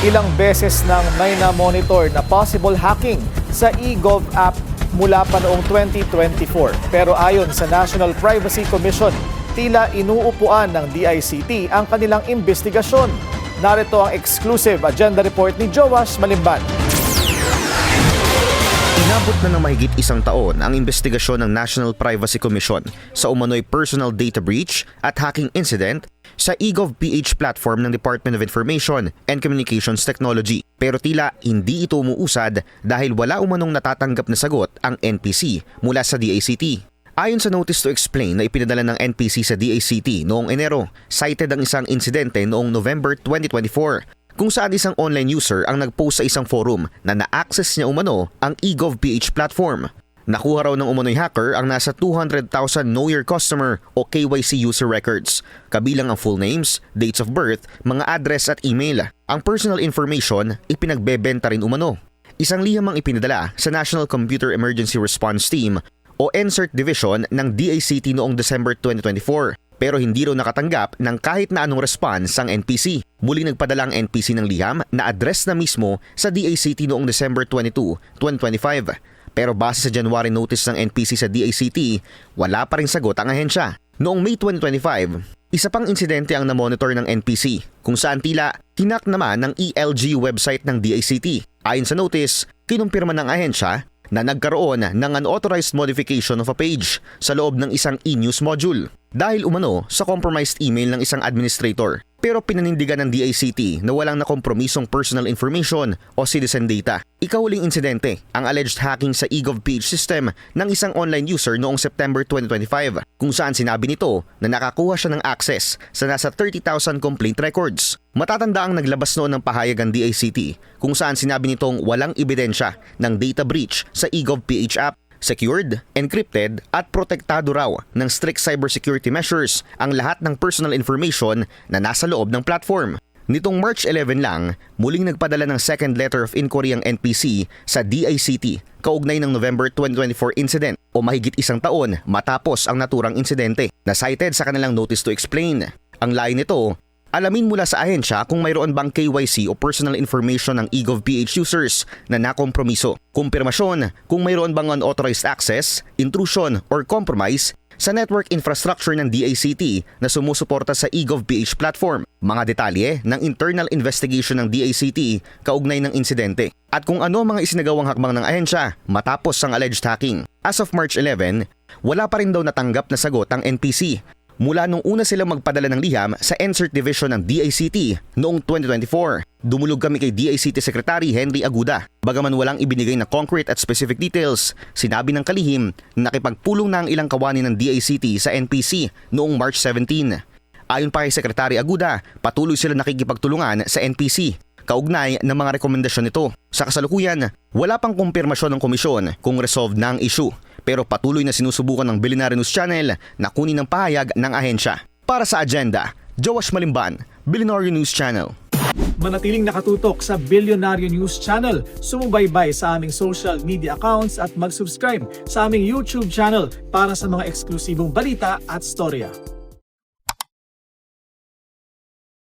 Ilang beses nang may na-monitor na possible hacking sa eGov app mula pa noong 2024. Pero ayon sa National Privacy Commission, tila inuupuan ng DICT ang kanilang investigasyon. Narito ang exclusive agenda report ni Joash Malimban. Inabot na ng mahigit isang taon ang investigasyon ng National Privacy Commission sa umano'y personal data breach at hacking incident sa eGov PH platform ng Department of Information and Communications Technology. Pero tila hindi ito umuusad dahil wala umanong natatanggap na sagot ang NPC mula sa DICT. Ayon sa Notice to Explain na ipinadala ng NPC sa DICT noong Enero, cited ang isang insidente noong November 2024 kung saan isang online user ang nag-post sa isang forum na na-access niya umano ang eGov PH platform. Nakuha raw ng umano'y hacker ang nasa 200,000 Know Your Customer o KYC user records, kabilang ang full names, dates of birth, mga address at email. Ang personal information ipinagbebenta rin umano. Isang liham ang ipinadala sa National Computer Emergency Response Team o NCERT Division ng DICT noong December 2024. Pero hindi raw nakatanggap ng kahit na anong response ang NPC. Muling nagpadala ang NPC ng liham na address na mismo sa DICT noong December 22, 2025. Pero base sa January notice ng NPC sa DICT, wala pa ring sagot ang ahensya. Noong May 2025, isa pang insidente ang na-monitor ng NPC kung saan tila hinak naman ng ELG website ng DICT. Ayon sa notice, kinumpirma ng ahensya na nagkaroon ng unauthorized modification of a page sa loob ng isang e-news module dahil umano sa compromised email ng isang administrator. Pero pinanindigan ng DICT na walang nakompromisong personal information o citizen data. Ikahuling insidente ang alleged hacking sa eGov PH system ng isang online user noong September 2025 kung saan sinabi nito na nakakuha siya ng access sa nasa 30,000 complaint records. Matatanda ang naglabas noon ng pahayag ang DICT kung saan sinabi nitong walang ebidensya ng data breach sa eGov PH app. Secured, encrypted at protektado raw ng strict cybersecurity measures ang lahat ng personal information na nasa loob ng platform. Nitong March 11 lang, muling nagpadala ng second letter of inquiry ang NPC sa DICT kaugnay ng November 2024 incident o mahigit isang taon matapos ang naturang insidente na cited sa kanilang Notice to Explain. Ang layo nito, alamin mula sa ahensya kung mayroon bang KYC o personal information ng eGov PH users na nakompromiso. Kumpirmasyon kung mayroon bang unauthorized access, intrusion or compromise sa network infrastructure ng DICT na sumusuporta sa eGov PH platform. Mga detalye ng internal investigation ng DICT kaugnay ng insidente. At kung ano mga isinagawang hakbang ng ahensya matapos ang alleged hacking. As of March 11, wala pa rin daw natanggap na sagot ang NPC. Mula nung una silang magpadala ng liham sa NCERT Division ng DICT noong 2024. Dumulog kami kay DICT Secretary Henry Aguda. Bagaman walang ibinigay na concrete at specific details, sinabi ng kalihim na nakipagpulong na ang ilang kawani ng DICT sa NPC noong March 17. Ayon pa kay Secretary Aguda, patuloy sila nakikipagtulungan sa NPC kaugnay ng mga rekomendasyon nito. Sa kasalukuyan, wala pang kumpirmasyon ng komisyon kung resolved na ang issue. Pero patuloy na sinusubukan ng Billionaire News Channel na kunin ang pahayag ng ahensya. Para sa agenda, Joash Malimban, Billionaire News Channel. Manatiling nakatutok sa Billionaire News Channel. Sumubaybay sa aming social media accounts at mag-subscribe sa aming YouTube channel para sa mga eksklusibong balita at storya.